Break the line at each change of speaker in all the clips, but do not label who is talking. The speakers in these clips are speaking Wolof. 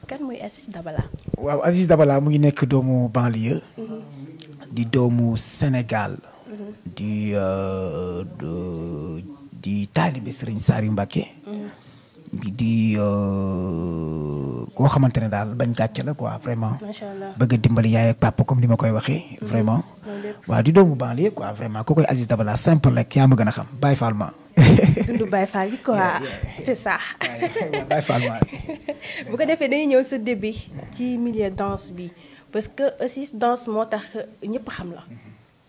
kan mooy Aziz Dabala.
waaw Aziz Dabala mu ngi nekk doomu banlieue. di doomu Sénégal. di taalibe Serigne Saliou Mbacké. di koo xamante ne daal bañ gàcce la quoi vraiment.
macha allah
bëgg a dimbali yaay ak papa comme ni ma koy waxee. vraiment waaw di doomu banlieue quoi vraiment ku koy Aziz Dabala simple rek yaa ma gën a xam Baye Fall ma.
dundu Baye Fall bi quoi c'est ça.
Baye Fall ma.
bu ko defee dañuy ñëw sa début ci milieu danse bi parce que aussi danse moo tax ñëpp xam la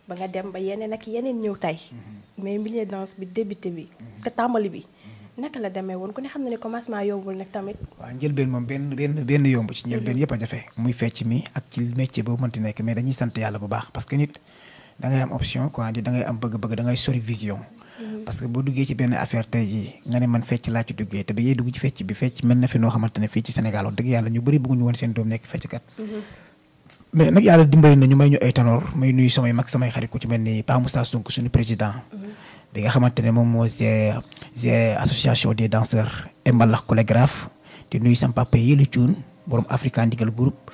ba nga dem ba yeneen ak yeneen ñëw tey mais milieu danse bi débuté bi te tàmbali bi. naka la demee woon ku ne xam na ne commencement yombul nag tamit.
waaw njëlbeen moom benn yomb ci njëlbeen yëpp a jafe muy fecc mi ak ci métier boobu mënti nekk mais dañuy sant yàlla bu baax parce que nit da ngay am option quoi da ngay am bëgg-bëgg da ngay sori vision. parce que boo duggee ci benn affaire tey jii nga ne man fecc laa ci duggee te bi ngay dugg ci fecc bi fecc mel na fi noo xamante ne fii ci Sénégal wax dëgg yàlla ñu bëri bëgguñu woon seen doom nekk fecckat. mais nag yàlla dimbali na ñu may ñu ay tanoor may nuyu samay mag samay xarit ku ci mel ni Pa Moussa Sonko suñu président. bi nga xamante ne moom moo association des danseurs et mbalax chorégraphe di nuyu sam papa Yéli Thioune borom Africa Ndigal groupe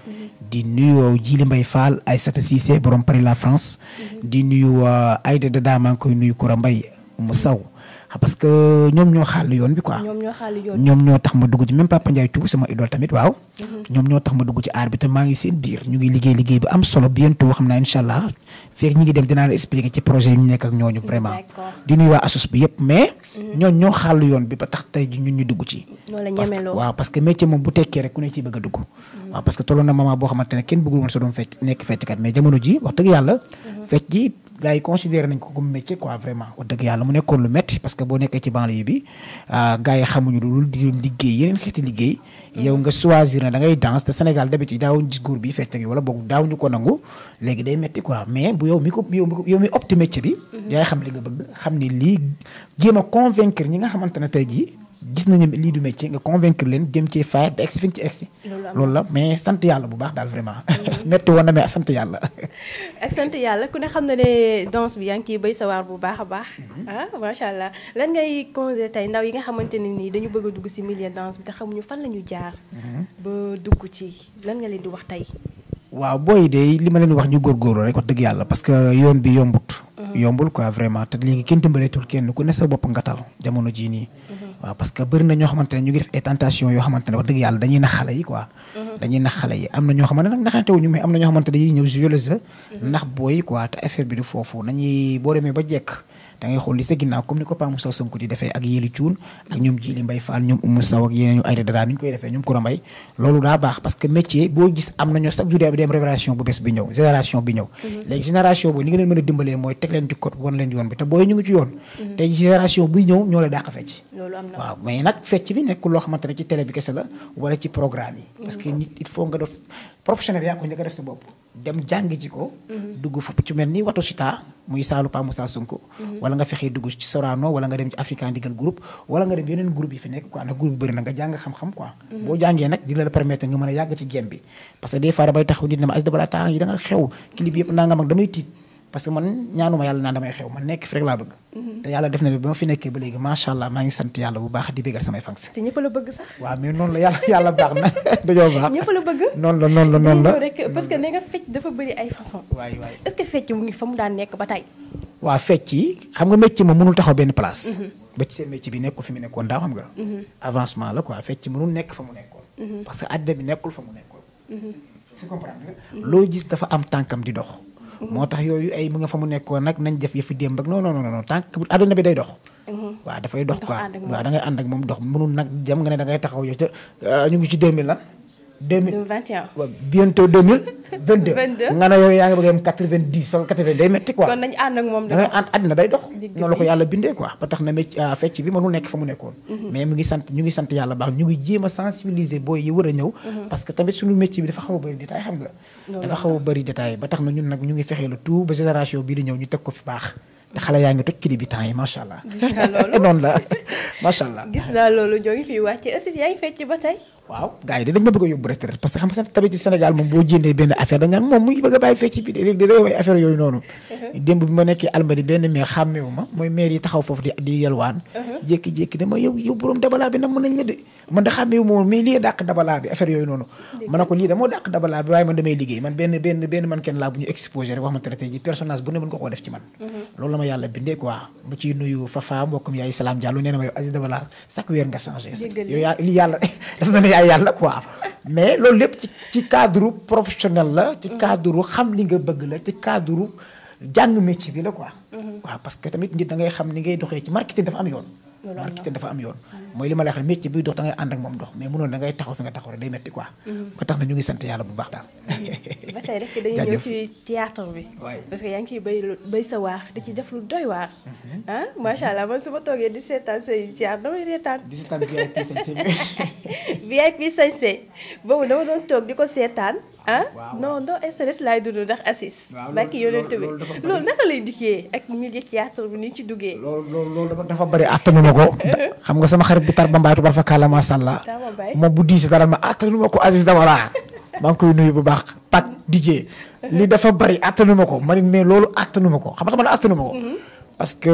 di nuyu Djili Mbaye Fall Aïssata Cissé borom Paris la France di nuyu Aïda Dada maa ngi koy nuyu Koura Mbaye mu saw parce que ñoom ñoo xàll yoon bi quoi ñoom ñoo tax ma dugg ci même Papa Ndiaye Thiou sama idole tamit waaw ñoom ñoo tax ma dugg ci aar bi te maa ngi seen biir ñu ngi liggéey bu am solo bientôt xam naa incha allah fekk ñi ngi dem dinaa la expliquer ci projet yi ñu nekk ak ñooñu vraiment di nuyu waa asos bi yëpp mais ñooñ ñoo xàll yoon bi ba tax tey ji ñun ñu dugg ci waaw parce que métier moom bu tekkee rek ku ne ciy bëgg a dugg waaw parce que tolloon na moment boo xamante ne kenn bëggul woon sa doom fecc nekk fecckat mais jamono ji wax dëgg yàlla fecc ji gars yi considéré nañ ko comme métier quoi vraiment wax dëgg yàlla mu nekkoon lu métti parce que boo nekkee ci banlieue bi gars yi xamuñu lu di liggéey yeneen xeeti liggéey yow nga choisir na da ngay danse te Sénégal d'habitude daawuñu gis góor bi fecc gi wala boog daawuñu ko nangu léegi day métti quoi mais bu yow mi opti métier bi yaay xam li nga bëgg xam ni lii jéem a convaincre ñi nga xamante ne tey jii gis nañu lii du métier nga convaincre leen jëm ci fayet ba egsi fi nga ci egsi loolu la mais sant yàlla bu baax daal vraiment métti woon na mais sant yàlla
ak sant yàlla ku ne xam na ne danse bi yaa ngi ciy béy sa waar bu baax a baax macha allah lan ngay conseillé tey ndaw yi nga xamante ne nii dañu bëgg a dugg ci milieu danse bi te xamuñu fan la ñu jaar ba dugg ci lan nga leen di wax tey
waaw booy de li ma leen wax ñu góorgóorlu rek wax dëgg yàlla parce que yoon bi yombul quoi vraiment te léegi kenn dimbaleetul kenn ku ne sa bopp nga tal jamono jii nii waaw parce que bëri na ñoo xamante ne ñu ngi def ay tentation yoo xamante ne wax dëgg yàlla dañuy nax xale yi quoi dañuy nax xale yi am na ñoo xamante ne nag naxante wuñu mais am na ñoo xamante ne dañuy ñëw jouer le jeu ndax booy quoi te affaire bi du foofu nañuy boo demee ba jekk da ngay xool li sa ginnaaw comme ni ko Pa Moussa Sonko di defee ak Yéli Thioune ak ñoom Djili Mbaye Fall ñoom Oumou Sow ak yeneen ñu Aïda Dada ni ñu koy defee ñoom Koura Mbaye loolu daa baax parce que métier boo gis am nañoo chaque jour bi dem révélation bu bees bi ñëw génération bi ñëw léegi génération boobu ni nga leen mën a dimbalee mooy teg leen ci code wan leen yoon bi te booy ñu ngi ci yoon tey génération buy ñëw ñoo la dàq fecc waaw mais nag fecc bi nekkul loo xamante ne ci télé bi kese la wala ci programme yi parce que nit il faut nga def professionnel yaa ko njëkk a def sa bopp dem jàngi ji ko dugg fu ci mel ni Watu Sita muy saalu Pa Moussa Sonko wala nga fexee dugg ci Sorano wala nga dem ci Africa Ndigal groupe wala nga dem yeneen groupe yi fi nekk quoi ndax groupe bëri na nga jàng xam-xam quoi boo jàngee nag dina la permettre nga mën a yàgg ci game bi parce que des fois damay taxaw nit ne ma Aziz Dabala temps yi da nga xew clip yëpp naa nga mag damay tiit parce que man ñaanuma yàlla naan damay xew man nekk fi rek laa bëgg te yàlla def na bi ba ma fi nekkee ba léegi macha allah maa ngi sant yàlla bu baax di bégal samay fans
te ñëpp la bëgg sax
waaw mais noonu la yàlla baax na dañoo baax
ñëpp la bëgg
noonu la
rek parce que ne nga fecc dafa bëri ay façon
waay
est-ce que fecc mu ngi fa mu daan nekk ba tey
waaw fecc yi xam nga métier moom mënul taxaw benn place ba ci seen métier bi nekkul fi mu nekkoon daaw xam nga avancement la quoi fecc mënul nekk fa mu nekkoon parce que àddina bi nekkul fa mu nekkoon c'est comprendre nga loo gis dafa am tànkam di dox moo tax yooyu ay mu nga fa mu nekkoon nag nañ def yëfi démb ak non tànk àdduna bi day dox waaw dafay dox quoi waaw da ngay ànd ak moom dox mënul nag dem nga ne da ngay taxaw yow te ñu ngi ci 2000 lan
2021
waaw bientôt 2022 nga ne yow yaa ngi bëgg a yem 90 sol 80 day metti quoi
kon nañu ànd ak moom
da ngay ànd àddina day dox noonu la ko yàlla bindee quoi ba tax na fecc bi mënul nekk fa mu nekkoon mais ñu ngi sant yàlla baax ñu ngi jéem a sensibiliser booy yi war a ñëw parce que tamit suñu métier bi dafa xaw a bëri détail xam nga dafa xaw a bëri détail ba tax na ñun nag ñu ngi fexee le tout ba génération bii di ñëw ñu teg ko fi baax te xale yaa ngi toj clip bi temps yi macha allah noonu la macha allah
gis naa loolu ñoo ngi fiy wàcce aussi yaa ngi fecc ba tey
waaw gars yi dañ ma bëgg a yóbbu retraite parce que xam nga tamit ci Sénégal moom boo jëndee benn affaire dañ naan moom mu ngi bëgg a bàyyi fecc bi de léegi da way affaire yooyu noonu démb bi ma nekkee Almadi benn maire xàmmewu ma mooy maire yi taxaw foofu di yelwaan jékki-jékki dama yow borom dabalaa bi nag mën nañ la de man da xàmmewu ma woon mais lii dàq dabalaa bi affaire yooyu noonu ma ne ko lii da moo dàq dabalaa bi waaye man damay liggéey man benn man kenn laa bu ñu exposé rek wax ma tey ji personnage bu ne mën nga koo def ci man loolu la ma yàlla bindee quoi mu ciy nuyu Fafa mbokkum yaay Salam Diallo nee na ma yow Aziz Dabala chaque weer nga changé yow yaa li yàlla dafa mel ne yaay yàlla quoi mais loolu lépp ci cadre professionnel la ci cadre xam li nga bëgg la ci cadre jàng métier bi la quoi waaw parce que tamit nit da ngay xam ni ngay doxee ci marketing dafa am yoon marketing dafa am yoon mooy li ma la wax métier buy dox da ngay ànd ak moom dox mais mënoon da ngay taxaw fi nga taxaw rek day metti quoi ba tax na ñu ngi sant yàlla bu baax daal
ba tey rek dañuy ñëw ci théâtre bi parce que yaa ngi ciy bay sa waax di ci def lu doy waar ah macha allah man su ma toogee di seetaan say théâtre damay reetaan
di seetaan VIP sañse
VIP sañse boobu dama doon toog di ko seetaan non stress laay dund ndax Aziz barki yonent bi loolu naka lay dikkee ak milieu théâtre bi ni ci duggee
loolu dafa bëri attanuma ko xam nga sama xarit bi tar ba mbaaytu ba fa kàlla masha Allah moom bu diisi dara ma attanuma ko Aziz Dabala maa ngi koy nuyu bu baax Pak DJ li dafa bëri attanuma ko man mais loolu attanuma ko xam nga man attanuma ko parce que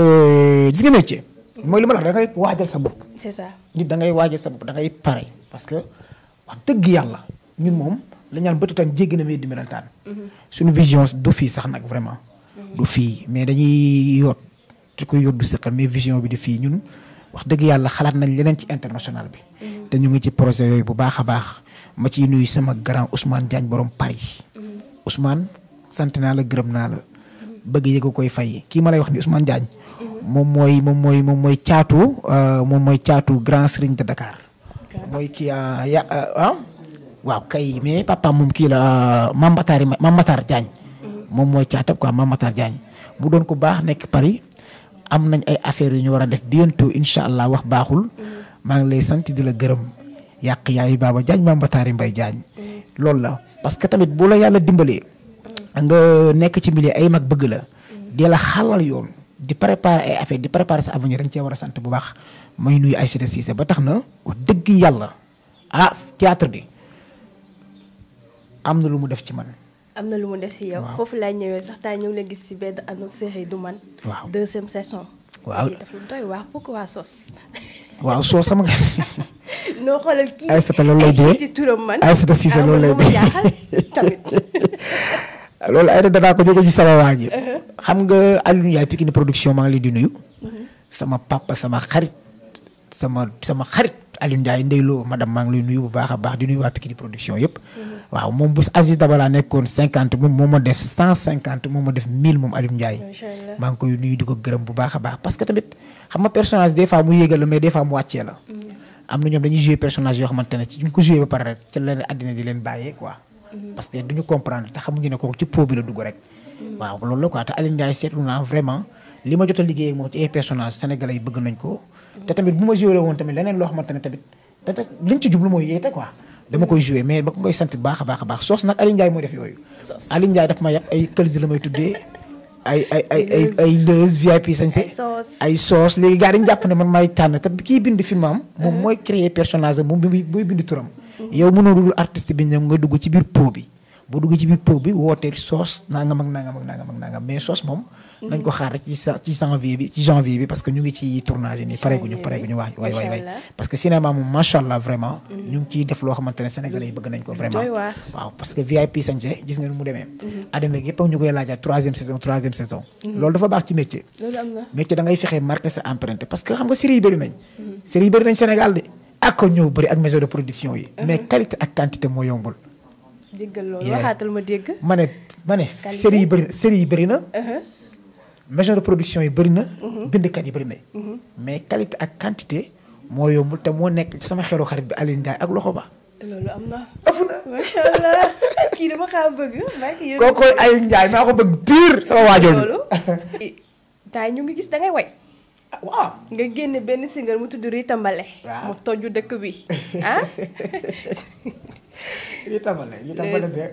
gis nga métier mooy li ma la wax da ngay waajal sa bopp
c'est ça
nit da ngay waajal sa bopp da ngay pare parce que wax dëgg yàlla ñun moom la ñaan bëtu tan jéggi na mais di melantaan suñu vision du fii sax nag vraiment du fii mais dañuy yoot di koy yóbbu sëqal mais vision bi di fii ñun wax dëgg yàlla xalaat nañ leneen ci international bi te ñu ngi ci projet yooyu bu baax a baax ma ciy nuyu sama grand Ousmane Diagne borom Paris Ousmane sant naa la gërëm naa la bëgg yëg koy fay kii ma lay wax ni Ousmane Diagne moom mooy caatu grand serigne de Dakar mooy kii waaw kay mais papa moom kii la Mame Matar Diagne moom mooy caatam quoi Mame Matar Diagne mu doon ko baax nekk Paris am nañ ay affaires yu ñu war a def bientôt incha allah wax baaxul maa ngi lay sant di la gërëm yàq yaayu Baba Diagne Mame Matar Mbaye Diagne loolu la parce que tamit bu la yàlla dimbalee nga nekk ci milieu ay mag bëgg la di la xalal yoon di préparer ay affaires di préparer sa avenir dañ cee war a sant bu baax may nuyu Aïssata Cissé ba tax na wax dëgg yàlla théâtre bi am na lu mu def ci man.
am na lu mu def ci yow. foofu laay ñëwee sax taa ñu ngi la gis ci benn annonce série du man.
waaw
2e saison.
waaw
daf lu doy waar pourquoi sos.
waaw sos xam nga.
noo xoolal kii
Aïssata loolu lay dee
ci turam man.
Aïssata Cissé loolu lay dee
tamit.
loolu ay danaa ko jóge ci sama waa ji. xam nga Alioune Ndiaye Pikini production maa ngi leen di nuyu. sama papa sama xarit sama xarit Alioune Ndiaye ndeyloo madame maa ngi lay nuyu bu baax a baax di nuyu waa Pikini production yëpp. waaw moom bu Aziz Dabala nekkoon 50 moom moo ma def 150 moom ma def 1000 moom Alioune Ndiaye. maa ngi koy nuyu di ko gërëm bu baax a baax parce que tamit xam nga personnage des fois mu yéegal la mais des fois mu wàccee la. am na ñoom dañuy jouer personnage yoo xamante ne ci ñu ko jouer ba pare rek ci leen àddina di leen bàyyee quoi. parce que duñu comprendre te xamuñu ne kooku ci po bi la dugg rek. waaw loolu la quoi te Alioune Ndiaye seetlu naa vraiment li ma jot a liggéey ak moom ci ay personnage sénégalais yi bëgg nañ ko. te tamit bu ma joué woon tamit leneen loo xamante ne tamit te liñ ci jublu mooy yeete quoi. dama koy joué mais ba ko koy sant baax a baax soos nag Alioune Ndiaye moo def yooyu. Alioune Ndiaye daf ma yàpp ay këlsi la may tuddee ay lëz VIP sañse ay soos léegi gars dañu jàpp ne man maay tànn te kii bind film am moom mooy créer personnage am moom bi booy bind turam. yow mënoo dugg artiste bi ñoom nga dugg ci biir pro bi boo dugg ci biir pro bi wootee soos nangam ak nangam mais soos moom. nañ ko xaar rek ci janvier bi parce que ñu ngi ci tournage yi nii pareeguñu waay parce que cinéma moom macha allah vraiment. ñu ngi ciy def loo xamante ne sénégalais yi bëgg nañ ko vraiment. waaw parce que VIP sañse gis nga nu mu demee. àddina yëpp ñu koy laajaat 3e saison. loolu dafa baax ci métier.
loolu am na
métier da ngay fexe marqué sa empreinte parce que xam nga série yi bëri nañ. série yi bëri nañ Sénégal de ak ko ñëw bëri ak maison de production yi. mais qualité ak quantité moo yombul.
déggal loolu waxaatal ma dégg.
ma ne série yi bëri na. maison de production yi bëri na. bindkat yi bëri na. mais qualité ak quantité moo yombul te moo nekk ci sama xelu xarit bi Alioune Ndiaye ak loxo ba.
loolu am na. macha allah kii dama xaw bëgg.
kooku Alioune Ndiaye maa ko bëgg pire sama waajoon.
loolu. taay ñu ngi gis da ngay way.
waaw.
nga génne benn single mu tudd Rita Mbale.
waaw
mu tojju dëkk bi ah.
Rita Mbale de.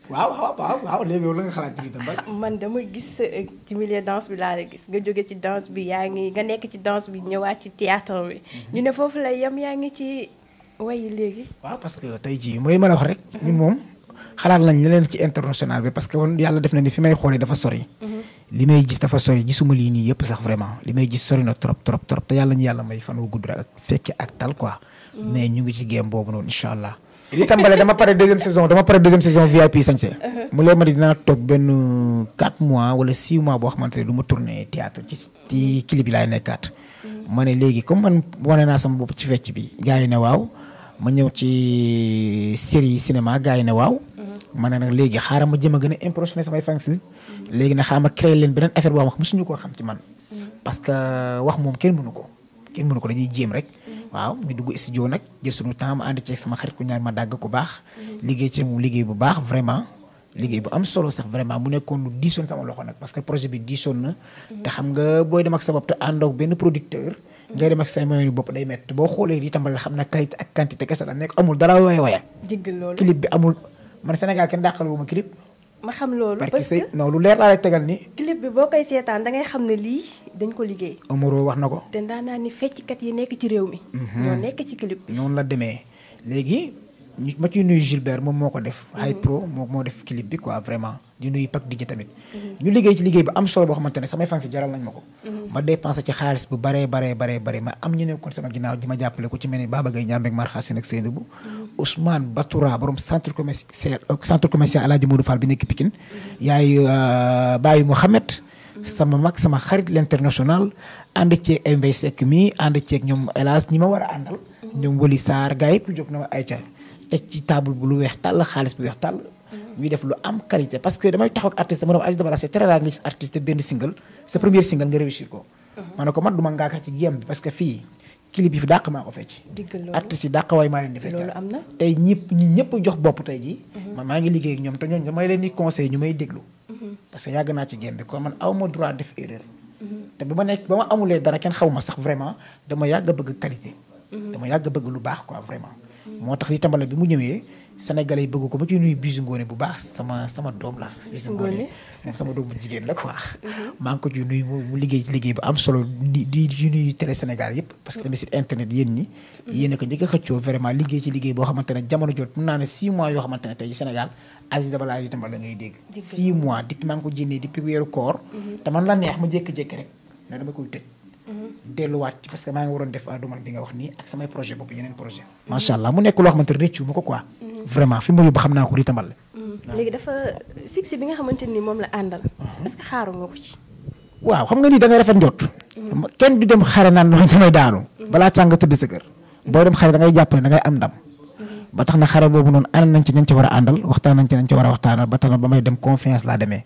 waaw léegi yow la nga xalaat ci Mbale.
man dama gis ci milieu danse bi laa la gis nga jóge ci danse bi nga nekk ci danse bi ñëwaat ci théâtre bi. ñu ne foofu lay yam yaa ngi ci way léegi.
waaw parce que tey jii mooy ma la wax rek. ñun moom xalaat nañ leen ci international bi parce que woon yàlla def na ni fi may xoolee dafa sori. li may gis dafa sori gisuma lii nii yëpp sax vraiment li may gis sori na trop trop trop te yàlla ñu yàlla may fan wu gudd rek ak fekke ak tal quoi. mais ñu ngi ci game boobu noonu incha allah. li tàmbale dama pare deuxième saison VIP sañse mu lee ma di dinaa toog benn 4 mois wala 6 mois boo xamante ne du ma tourné théâtre ci clip bi laay nekkaat. ma ne léegi comme man wane naa sama bopp ci fecc bi gars yi ne waaw ma ñëw ci série cinéma gars yi ne waaw. ma ne nag léegi xaaral ma jëm a gën a impressionné samay fans léegi nag xaaral ma créé leen beneen affaire boo xam ne mosuñu koo xam ci man. parce que wax moom kenn mënu ko dañuy jéem rek. waaw ñu dugg studio nag jël suñu temps ma ànd ci sama xarit ku ñaar ma dàgg ko baax. liggéey ci moom liggéey bu baax vraiment. liggéey bu am solo sax vraiment mu nekkoon lu diisoon sama loxo nag parce que projet bi diisoon na. te xam nga booy dem ak sa bopp te àndoog benn producteur. ngay dem ak say moyens yu bopp day métti boo xoolee yi tambal xam na qualité ak quantité kese la nekk amul dara waya.
dégg loolu
clip bi amul man Sénégal kenn dàqale wu ma clip.
ma xam loolu
parce que non lu leer laa lay tegal ni.
clip bi boo koy seetaan da ngay xam ne lii dañ ko liggéey.
Omaro wax na ko.
te daanaa ni fecckat yi nekk ci réew mi. ñoo nekk ci clip bi.
noonu la demee léegi ma ciy nuyu Gilbert moom moo ko def. High Pro moo def clip bi quoi vraiment di nuyu Pac DJ tamit. ñu liggéey ci liggéey bu am solo boo xamante ne samay fans jaral nañ ma ko. ma dépensé ci xaalis bu baree ma am ñu nekkoon sama ginnaaw di ma jàppale ko ci mel ni Baba Gaye Ñambeeg Mar Xasin ak Seynabou Ousmane Batoura borom centre commercial Alaaji Modou Fall bi nekk Pikine yaay Baye Mouhamed sama mag sama xarit l'international ànd ceeg ay Mbaye Seck mi ànd ceeg ñoom hélas ñi ma war a àndal ñoom Wali Sarr gars yëpp jóg na ma ay ca teg ci table bu lu weex tàll xaalis bu weex tàll ñuy def lu am qualité parce que damay taxaw ak artiste ma ne Aziz Dabala c'est très rare nga gis artiste benn single sa premier single nga réussir ko ma ne ko man duma ngaaka ci game bi parce que fii clip yi fi dàq maa ko fecc artistes yi dàq waay maa leen di fecc
loolu am na
tey ñëpp jox bopp tey ji man maa ngi liggéey ak ñoom te ñooñu damay leen di conseil ñu may déglu parce que yàgg naa ci game bi kon man aw ma droit def erreur te ba ma amulee dara kenn xaw ma sax vraiment dama yàgg a bëgg qualité dama yàgg a bëgg lu baax quoi vraiment moo tax li tambala bi mu ñëwee Sénégalais yi bëgg ko ma ci nuyu Bijou Ngoné bu baax sama doom la Bijou Ngoné moom sama doom bu jigéen la quoi maa ngi ko ci nuyu mu liggéey ci liggéey bu am solo di nuyu télé Sénégal yëpp parce que tamit site internet yéen ñi yéen a ko njëkk a xëccoo vraiment liggéey ci liggéey boo xamante ne jamono jot mun naa ne 6 mois yoo xamante ne tey Sénégal Aziz Dabala yi tambal la ngay dégg 6 mois depuis maa ngi ko jénnee depuis weeru koor te man la neex ma jékki-jékki rek ne dama koy tëj delluwaat ci parce que maa ngi waroon def domaine bi nga wax nii ak samay projet bopp yeneen projet macha allah mu nekk loo xamante ne rëccu ma ko quoi vraiment fi ma yóbbu xam naa ko ritambal
léegi dafa succès bi nga xamante ni moom la àndal est-ce que xaaru nga ko ci
waaw xam nga ni da ngay rafet njot kenn du dem xare naan damay daanu balaa càng tëdd sa kër boo dem xare da ngay jàpp ne da ngay am ndam ba tax na xare boobu noonu ànd nañ ci ñañ ci war a àndal waxtaan nañ ci ñañ ci war a waxtaanal ba tax na ba may dem confiance laa demee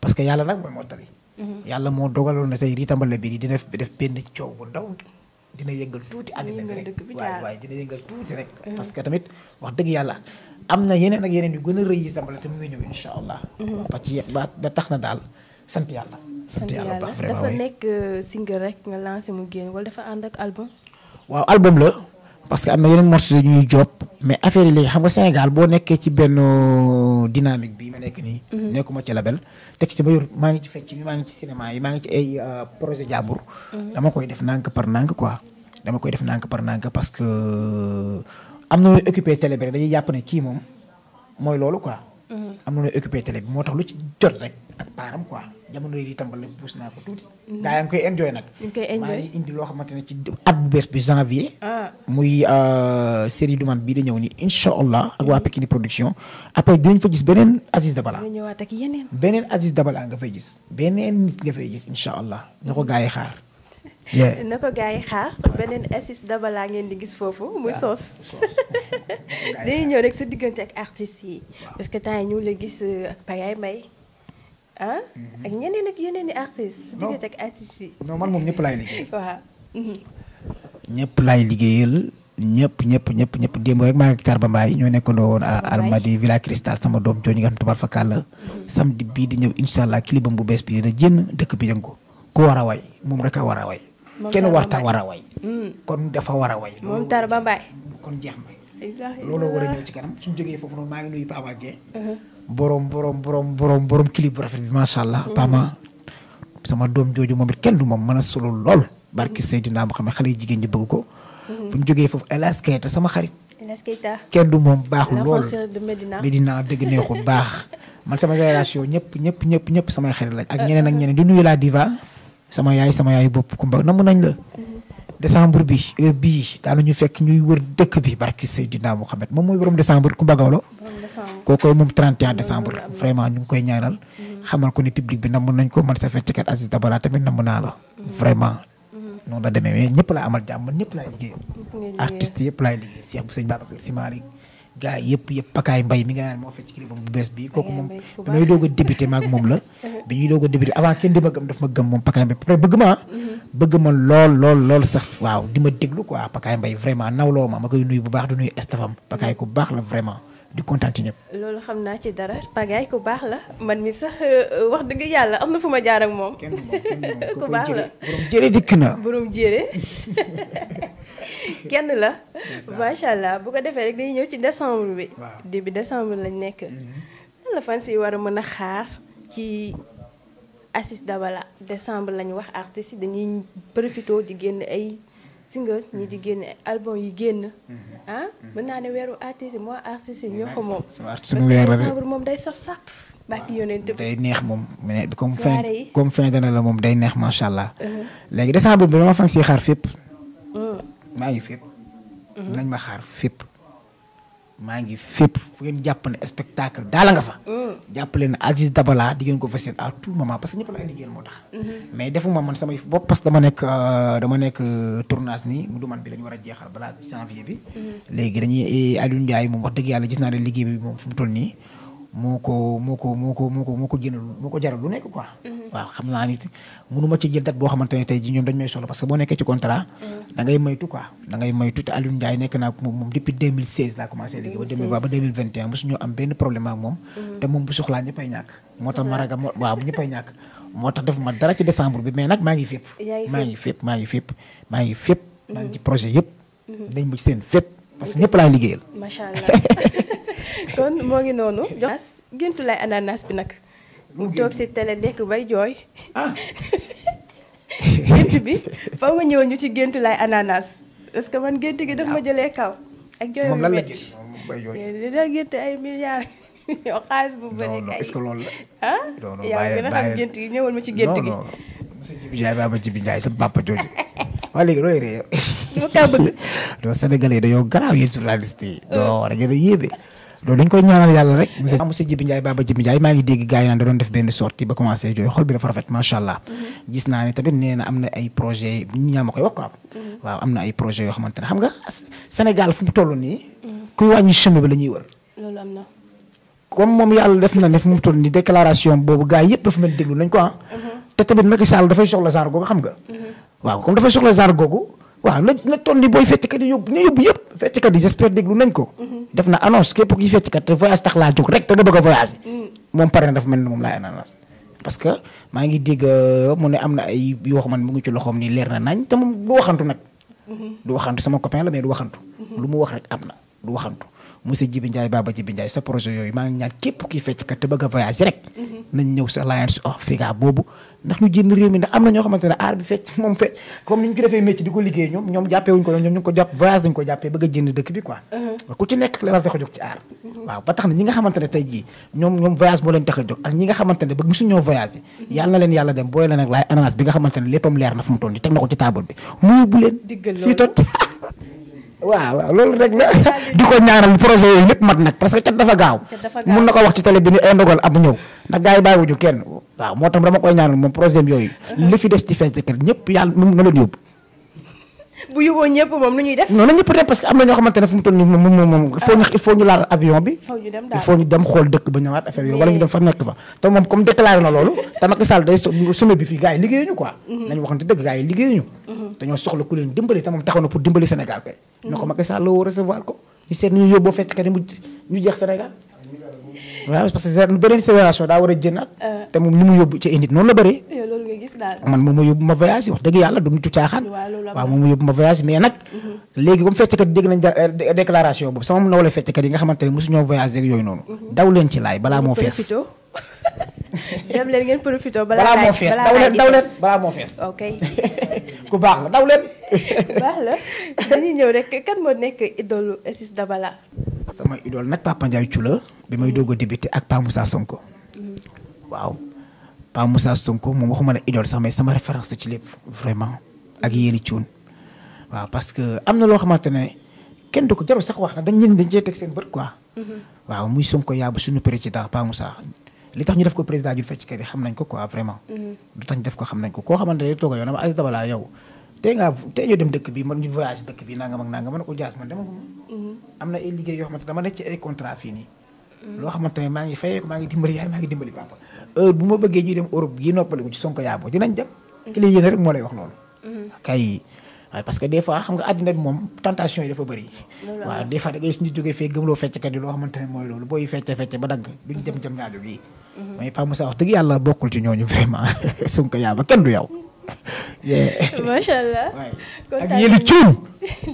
parce que yàlla nag mooy moo tali yàlla moo dogaloon na tey ritambale bi dina def benn coow bu ndaw dina yëngal tuuti àddina bi rek waaye dina yëngal tuuti rek parce que tamit wax dëgg yàlla am na yeneen ak yeneen yu gën a rëy yi tambale te mu ngi ñëw insha allah ba tax na daal sant yàlla bu baax vraiment
dafa nekk single rek nga lancé mu génn wala dafa ànd ak album
waaw album la parce que am na yeneen morceaux yu ñuy job mais affaire yi léegi xam nga Sénégal boo nekkee ci benn dynamique bi ma nekk nii nekkuma ci label texte ba yor maa ngi ci fecc bi maa ngi ci cinéma yi maa ngi ci ay projet jàmbur dama koy def nànk par nànk quoi dama koy def nànk par nànk parce que am na lu occupé télé bi rek dañuy jàpp ne kii moom mooy loolu quoi am na lu occupé télé bi moo tax lu ci jot rek ak paaram quoi jamono yi tambal la puus naa ko tuuti gaa yaa ngi koy enjoy nag maa ngi indi loo xamante ne ci at bu bees bi janvier muy série Duman bii di ñëw ni incha allah ak waa Pikini production après dinañ fa gis beneen Aziz Dabala beneen Aziz Dabala nga fay gis beneen nit nga fay gis incha allah na ko gaa yi xaar
na ko gaa yi xaar beneen Aziz Dabala ngeen di gis foofu muy soos dañuy ñëw rek sa diggante ak artistes yi parce que temps yi ñu la gis ak Pagaye Mbaye ak ñeneen ak yeneen i artistes sa diggante ak artistes yi
non man moom ñëpp laay liggéey
waaw
ñëpp laay liggéeyal ñëpp démb rek maa ngi Tarba Mbaye ñoo nekkandoo woon Almadi Villa Cristal sama doom jooju nga xam tubaab fa kàll samedi bii di ñëw incha allah kilibam bu bees bi dina génn dëkk bi yëngu ko war a way moom rek a war a way kenn warta war a way kon dafa war a way
moom Tarba Mbaye
kon jeex na looloo war a ñëw ci kanam suñu jógee foofu noonu maa ngi nuyu Pama Dieng borom clip bu rafet bi macha allah Pama sama doom jooju moom it kenn du moom mën a solo lool barki Seydina mu xam ne xale yu jigéen ñi bëgg ko bu ñu jógee foofu Elas Keita sama xarit
Niass Keita
kenn du moom baaxul lool
l'avanceur de Médina.
Médina dëgg neexul baax man sama génération ñëpp samay xarit lañ ak ñeneen di nuyu la diva sama yaay bopp Kumba namm nañ la. décembre bi heure bii daanañu fekk ñuy wër dëkk bi barki Seydina Mouhamed moom mooy borom décembre Kumba Gawlo kookoy moom 31 décembre vraiment ñu ngi koy ñaanal xamal ko ne public bi namm nañ ko man sa fecckat Aziz Dabala tamit namm naa la vraiment noonu la demee mais ñëpp laa amal jàmm man ñëpp laay liggéey artistes yëpp laay liggéey Cheikh bu sëñ Babacar Si Malick gars yëpp Pakaay Mbay mi nga naan moo fecc clip bu bees bi kooku moom bi may doog a débuté maag moom la bi ñuy doog a débuté avant kenn di ma gëm daf ma gëm moom Pakaay Mbay peut-être bëgg ma lool sax waaw di ma déglu quoi Pakaay Mbay vraiment nawloo ma koy nuyu bu baax du nuyu estafam Pakaay ku baax la vraiment di kontaan ci ñëpp.
loolu xam naa ci dara Pagaye ku baax la man mi sax wax dëgg yàlla am na fu ma jaar ak moom. ku baax la
borom jëre dikk na.
borom jëre kenn la. macha allah bu ko defee rek dañuy ñëw ci décembre bi.
waaw
début décembre lañ nekk. lan la fan si war a mën a xaar ci Aziz Dabala décembre lañ wax artistes yi dañuy profité di génn ay. single ñi di génne album yi génn mën naa ne weeru artiste yi moo artiste yi ñoo ko moom parce que décembre moom day saf sap bàkki yonent
day neex moom mais comme fin d'année la moom day neex macha allah léegi décembre bi dama fan si xaar fépp maa ngi fépp nañ ma xaar fépp maa ngi fépp fu ngeen jàpp ne spectacle daala nga fa jàppale ne Aziz Dabala di ngeen ko fa seen à tout moment parce que ñëpp laay liggéeyal moo tax mais defuma man samay bopp parce que dama nekk tournage nii mu du man bi la ñu war a jeexal balaa janvier bi léegi dañuy Aliou Ndiaye moom wax dëgg yàlla gis naa ne liggéey bi moom fu mu toll nii moo ko jaral lu nekk quoi waaw xam naa ni mënuma ci jël date boo xamante ne tey ji ñoom dañ may soxla parce que boo nekkee ci contrat da ngay maytu quoi da ngay maytu te Aliou Ndiaye nekk naa moom depuis 2016 laa commencé liggéey ba 2021 mosu ñoo am benn problème ak moom te moom bu soxlaa ñëppay ñàkk moo tax ma ragal waaw ñëppay ñàkk moo tax defuma dara ci décembre bi mais nag maa ngi fépp maa ngi fépp ci projet yëpp dañ ma ci seen fépp parce que ñëpp laay liggéeyal
macha allah kon moo ngi noonu jox géntu lay ananas bi nag mu toog si télé nekk bay jooy gént bi faw nga ñëwoon ñu ci géntu lay ananas parce que man gént gi daf ma jëlee kaw ak jooy
moom lan la
métti dina gént ay milliards yow xaalis bu bëri kay
est-ce que loolu la
yow gën a xam gént gi ñëwoon ma ci gént gi
monsieur Djibi Ndiaye Baba Djibi Ndiaye sa papa jooju waa léegi looy ree
dama kaa bëgg
doo Sénégalais dañoo garaaw yéen journaliste yi doo da ngeen a yéebe loolu dañ koy ñaanal yàlla rek monsieur Djibi Ndiaye Baba Djibi Ndiaye maa ngi dégg gars yi naan da doon def benn sortie ba commencé jooy xol bi dafa rafet macha allah gis naa ne tamit nee na am na ay projet ñu ñaa ma koy wax quoi waaw am na ay projet yoo xamante ne xam nga Sénégal fu mu toll nii kuy wàññi chemin bi la ñuy wër
loolu am na
comme moom yàlla def na ne fu mu toll nii déclaration boobu gars yëpp dafa mel déglu nañ ko te tamit Macky Sall dafay soxla genre googu xam nga waaw comme dafay soxla genre googu waaw la toll ni booy fecckat yi yóbbu yëpp fecckat yi j'espère déglu nañ ko def na annonce képp kuy fecckat te voyage tax laa jóg rek te nga bëgg a voyage moom pare na dafa mel ni moom laay ananas parce que maa ngi dégg mu ne am na ay yoo xam ne mu ngi ci loxoom ni leer na nañ te moom du waxantu nag du waxantu sama copain la mais du waxantu lu mu wax rek am na du waxantu monsieur Djibi Ndiaye Baba Djibi Ndiaye sa projet yooyu maa ngi ñaan képp kuy fecckat te bëgg a voyage rek nañ ñëw sa Alliance Africa boobu ndax ñu génn réew mi ndax am na ñoo xamante ne aar bi fecc moom fecc comme ni ñu ko defee métier di ko liggéey ñoom jàppee wuñ ko ñoom ñu ngi ko jàpp voyage dañ ko jàppee bëgg a génn dëkk bi quoi ku ci nekk la tax a jóg ci aar waaw ba tax na ñi nga xamante ne tey jii ñoom voyage moo leen tax a jóg ak ñi nga xamante ne bëgg musu ñoo voyage yàlla na leen yàlla dem booy la nag laay ananas bi nga xamante ne léppam leer na fu mu toll nii teg na ko ci table bi mu yóbbu leen fii tot waaw loolu rek la di ko ñaanal projet yooyu lépp mat nag parce que cat dafa gaaw mun na ko wax ci télé bi ni ay ndogal ab ñëw ndax gars yi bàyyiwuñu kenn waaw moo tax dama koy ñaanal moom projet yooyu li fi des ci fecckat ñëpp yàlla na leen yóbbu
bu yóbboo ñëpp moom nu ñuy def
non na ñëpp dem parce que am na ñoo xamante ne fu mu toll nii moom il faut ñu laal avion bi il faut ñu dem xool dëkk ba ñëwaat affaire yooyu wala ñu dem fa nekk fa te moom comme déclaré na loolu te Macky Sall day sommet bi fii gars yi liggéeyuñu quoi nañu waxante dëgg gars yi liggéeyuñu dañoo soxla ku leen dimbali te moom taxaw na pour dimbali Sénégal kay na ko Macky Sall la woo recevoir ko ñu seet ñu yóbboo fecckat yi ñu jeex Sénégal waaw parce que beneen génération daa war a jënaat te moom li mu yóbbu ci nit noonu la bëree
loolu nga gis daal
man moom ma yóbbu ma voyage wax dëgg yàlla du nitu caaxaan waaw moom ma yóbbu ma voyage mais nag léegi comme fecckat dégg nañ déclaration boobu sama nawle fecckat yi nga xamante ne mosu ñoo voyage ak yooyu noonu daw leen ci laay balaa moo fees
dem leen ngeen profité
balaa moo fees daw leen balaa moo fees
ok
ku baax la daw leen
baax la dañuy ñëw rek kan moo nekk idolu Aziz Dabala.
sama idole nag Papa Ndiaye Thioula bi may doog a débuté ak Pa Moussa Sonko. waaw Pa Moussa Sonko moom waxuma la idole sax mais sama référence ci lépp vraiment ak yéeni cuun waaw parce que am na loo xamante ne kenn du ko jarul sax wax na dañ cee teg seen bët quoi. waaw muy Sonko yaabu suñu président Pa Moussa li tax ñu def ko président ju fecc kër yi xam nañ ko quoi vraiment. lu tax ñu def ko xam nañ ko koo xamante ne toog a yow dama Aziz Dabala yow tey ñoo dem dëkk bi man ñu voyage dëkk bi nangam ak nangam mën na ko jaas man demaguma. am na ay liggéey yoo xamante dama nekk ci ay contrat fii nii. loo xamante ne maa ngi fayee ko maa ngi dimbali yaay maa ngi dimbali papa heure bu ma bëggee ñuy dem Europe gi noppaliku ci Sonko yaabo dinañ dem. ki lay yéene rek moo lay wax loolu. kay waaye parce que des fois xam nga àddina bi moom tentation yi dafa bëri. waaw des fois da ngay gis nit jógee fee gëmloo fecckat yi loo xamante ne mooy loolu booy fecce ba dagg duñ dem jëm ñaajo gii. mais Pa Moussa wax dëgg yàlla bokkul ci ñooñu vraiment Sonko yaaba kenn du yow.
macha allah.
ak yéeli cuun.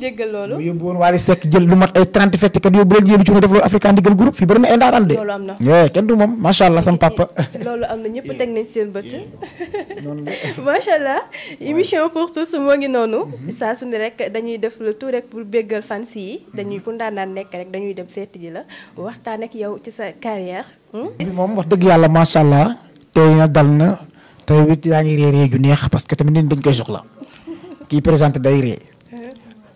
dégg loolu.
mu yóbbu woon Wally Seck jël lu mat ay 30 fecckat yóbbu leen yéeli cuun def loolu African Digal Group fii bëri na ay ndaaraan de.
loolu am na
kenn du moom macha allah sam papa.
loolu am na ñëpp teg nañ seen bët.
noonu la.
macha allah émission pour tous moo ngi noonu. saa su ne rek dañuy def le tout rek pour béggal fans yi. dañuy pour ndaanaan nekk rek dañuy dem seeti ji la waxtaan ak yow ci sa carrière.
moom wax dëgg yàlla macha allah tey na dal na. tey it yaa ngi ree ju neex parce que tamit nit dañ koy soxla kii présenté day ree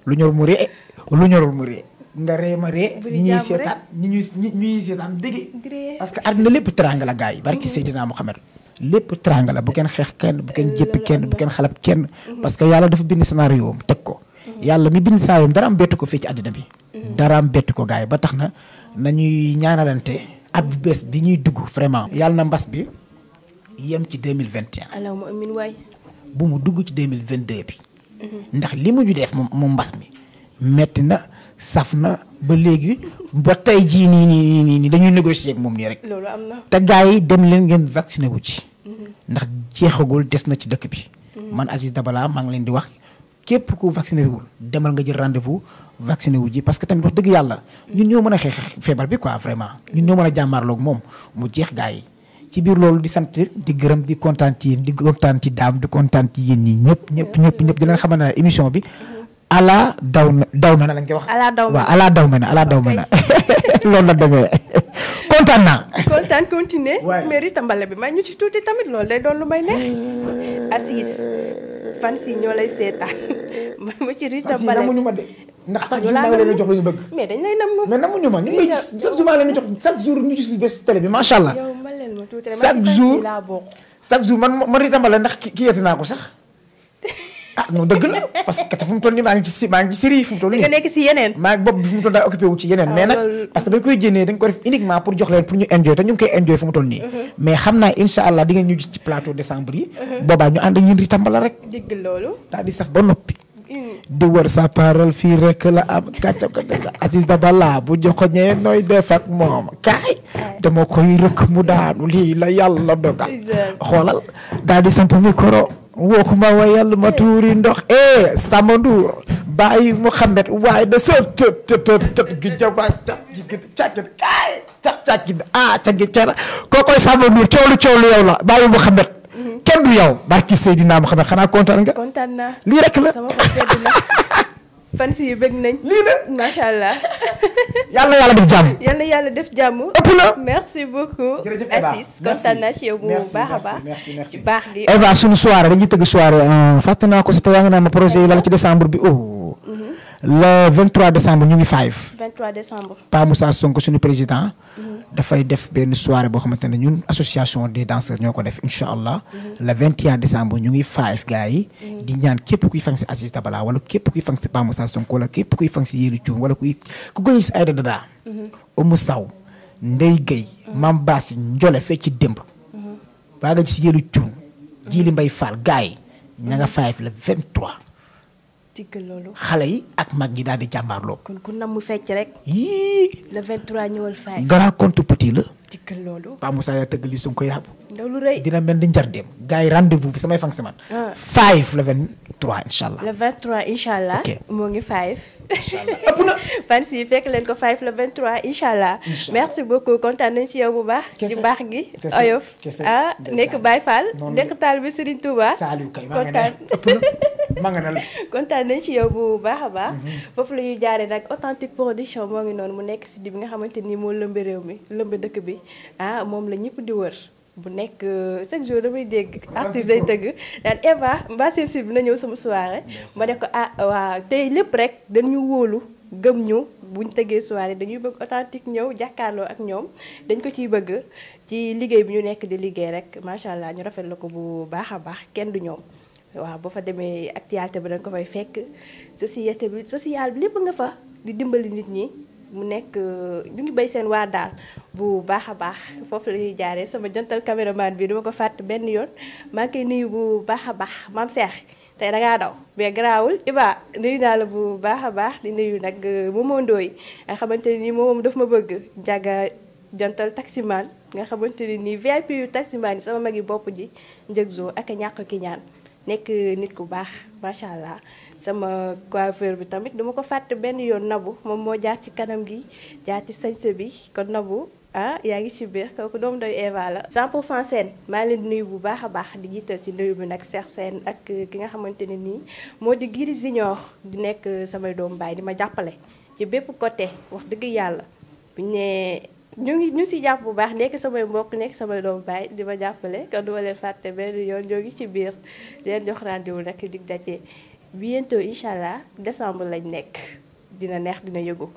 lu ñor mu ree lu ñorul mu ree nga ree ma ree ñi ñuy seetaan ñuy seetaan dégg parce que àddina lépp teranga la gars yi barki Seydina Muhammad lépp teranga la bu kenn xeex kenn bu kenn jëppi kenn bu kenn xalab kenn parce que yàlla dafa bind scénario am teg ko yàlla mi bind scénario am dara am bettu ko fii ci àddina bi dara am bettu ko gars yi ba tax na nañuy ñaanalante at bu bees bi ñuy dugg vraiment yàlla na mbas bi yem ci 2021.
allahumma amiin waay.
bu mu dugg ci 2022 bi. ndax li mu ñu def moom mbas mi metti na saf na ba léegi ba tey jii nii dañuy négocier ak moom nii rek.
loolu am na.
te gars yi dem leen ngeen vacciné wu ci. ndax jeexagul des na ci dëkk bi. man Aziz Dabala maa ngi leen di wax képp ku vacciné wul demal nga jël rendez-vous vacciné wu ji parce que tamit wax dëgg yàlla ñun ñoo mën a xeex feebar bi quoi vraiment ñun ñoo mën a jàmmaarloog moom mu jeex gars yi. ci biir loolu di sant di gërëm di kontaan ci yéen di kontaan ci daam di kontaan ci yéen ñi ñëpp di leen xamal ne émission bi ala daw me na lañ koy wax. ala daw me na loolu la demee kontaan naa.
kontaan continuer. mais Rita Mbale bi may ñu ci tuuti tamit loolu day doon lu may neex. Aziz fan si ñoo lay seetaan ma ci Rita Mbale
namuñu ma de ndax chaque jour maa ngi leen di jox lu ñu bëgg.
mais dañ lay nam
mais namuñu ma ñu ngi chaque jour maa ngi leen di jox chaque jour ñu gis lu bees télé bi macha allah. chaque jour man Rita Mbale ndax ki yéete naa ko sax ah non dëgg la parce que fu mu toll nii maa ngi ci série fu mu toll nii.
nga nekk si yeneen.
maa ngi bopp bi fu mu toll daa occupé wu ci yeneen. mais nag parce que bañ koy jénnee dañ ko def uniquement pour jox leen pour ñu enjoy te ñu ngi koy enjoy fu mu toll nii. mais xam naa incha allah di ngeen ñu gis ci plateau décembre yi. boobaa ñu ànd ak yéen Rita Mbale rek.
dégg loolu.
daal di saf ba noppi. di wër sa parole fii rek la am kàcce ko Aziz Dabala bu joxoñee nooy def ak moom kaay dama koy rëkk mu daanu lii la yàlla dogal xoolal daal di samp micro woo ko ma wa yàlla ma tuuri ndox Samba Ndour bàyyi Mouhamed waaye da sa tët gi jaba càcc kaay càcc ca gi cara koo koy Samba Ndour coolu yow la bàyyi Mouhamed kenn du yow barki Seydina Muhammad xanaa kontaan nga.
kontaan naa
lii rek la
sama xol sedd na fan si bëgg nañ.
lii la
macha allah.
yàlla def jàmm.
yàlla def jàmm.
ëpp na
merci beaucoup.
jërëjëf Eva
Aziz kontaan naa ci yow bu baax a baax.
merci
ci baax gi.
Eva suñu soirée dañuy tëgg soirée fàtte naa ko si te yaa ngi naan ma projet yi la ci décembre bi oh. le 23 décembre ñu ngi
23 décembre.
Pa Moussa Sonko suñu président. dafay def benn soirée boo xamante ne ñun association des danseurs ñoo ko def incha allah. le 21 décembre ñu ngi 5 gars yi. di ñaan képp kuy fan si Aziz Dabala wala képp kuy fan si Pa Moussa Sonko wala képp kuy fan si Yéli Thioune wala ku koy gis Aïda Dada. Oumou Sow Ndeye Gueye. Mame Bassi Ndiolé fekk ci démb. baa nga gis Yéli Thioune. Djili Mbaye Fall gars yi. ña nga 5 le 23.
diggal loolu.
xale yi ak mag ñi daal di jàmbaarloo.
kon ku nam mu fecc rek.
yii.
le 23 ñëwal 5.
grand compte petit la.
diggal loolu.
Pa Moussa yaa tëgg li su ko yàbb.
ndaw lu rëy.
dina mel ni njar dem. gars yi rendez-vous bi samay fan si man. 5 le 23 incha allah.
le 23 incha allah.
ok
moo ngi 5.
incha allah ëpp na.
fan si fekk leen ko 5 le 23 incha allah. merci beaucoup kontaan nañ ci yow bu baax. ci baax gi. oyof nekk Baye Fall. nekk taal bi Serigne Touba.
Saliou kay
kontaan.
ëpp na. ma nga dal.
kontaan nañ ci yow bu baax a baax. foofu la ñuy jaaree nag authentique production moo ngi noonu mu nekk si di bi nga xamante ni moo lëmbe réew mi lëmbe dëkk bi ah moom la ñëpp di wër. bu nekk chaque jour damay dégg artiste day tëgg daan Eva mbaa seen si bi na ñëw sama soirée. ma ne ko ah waaw tey lépp rek dañu wóolu gëm ñu buñ tëggee soirée dañuy bëgg authentique ñëw jàkkaarloo ak ñoom dañ ko ciy bëgg ci liggéey bi ñu nekk di liggéey rek macha allah ñu rafet la ko bu baax a baax kenn du ñoom. waaw boo fa demee actualité bi da nga ko fay fekk société bi social bi lépp nga fa di dimbali nit ñi mu nekk ñu ngi béy seen waa daal bu baax a baax foofu la ñuy jaaree sama jantal caméraman bi duma ko fàtte benn yoon maa ngi koy nuyu bu baax a baax maam Cheikh tey da ngaa daw mais garaawul Iba nuyu naa la bu baax a baax di nuyu nag Momo Ndoye nga xamante ne nii moom daf ma bëgg jaga jantal taximan nga xamante ne nii VIP yu taximan yi sama magi bopp ji njëg zoo ak a ñàkk ki ñaan nekk nit ku baax macha allah sama coiffeur bi tamit duma ko fàtte benn yoon Nabu moom moo jaar ci kanam gi jaar ci sañse bi kon Nabu ah yaa ngi ci biir kooku doomu doy Eva la 100% Sène maa leen di nuyu bu baax a baax di jiital ci nuyu bi nag Cheikh Sène ak ki nga xamante ne nii moo di Giri Junior di nekk samay doomu baay di ma jàppale ci bépp côté wax dëgg yàlla buñu ne ñu si jàpp bu baax nekk samay mbokk nekk samay doomu baay di ma jàppale kon duma leen fàtte benn yoon ñoo ngi ci biir di leen jox rendez-vous nag dig daje bientôt incha allah décembre lañ nekk dina neex dina yëgu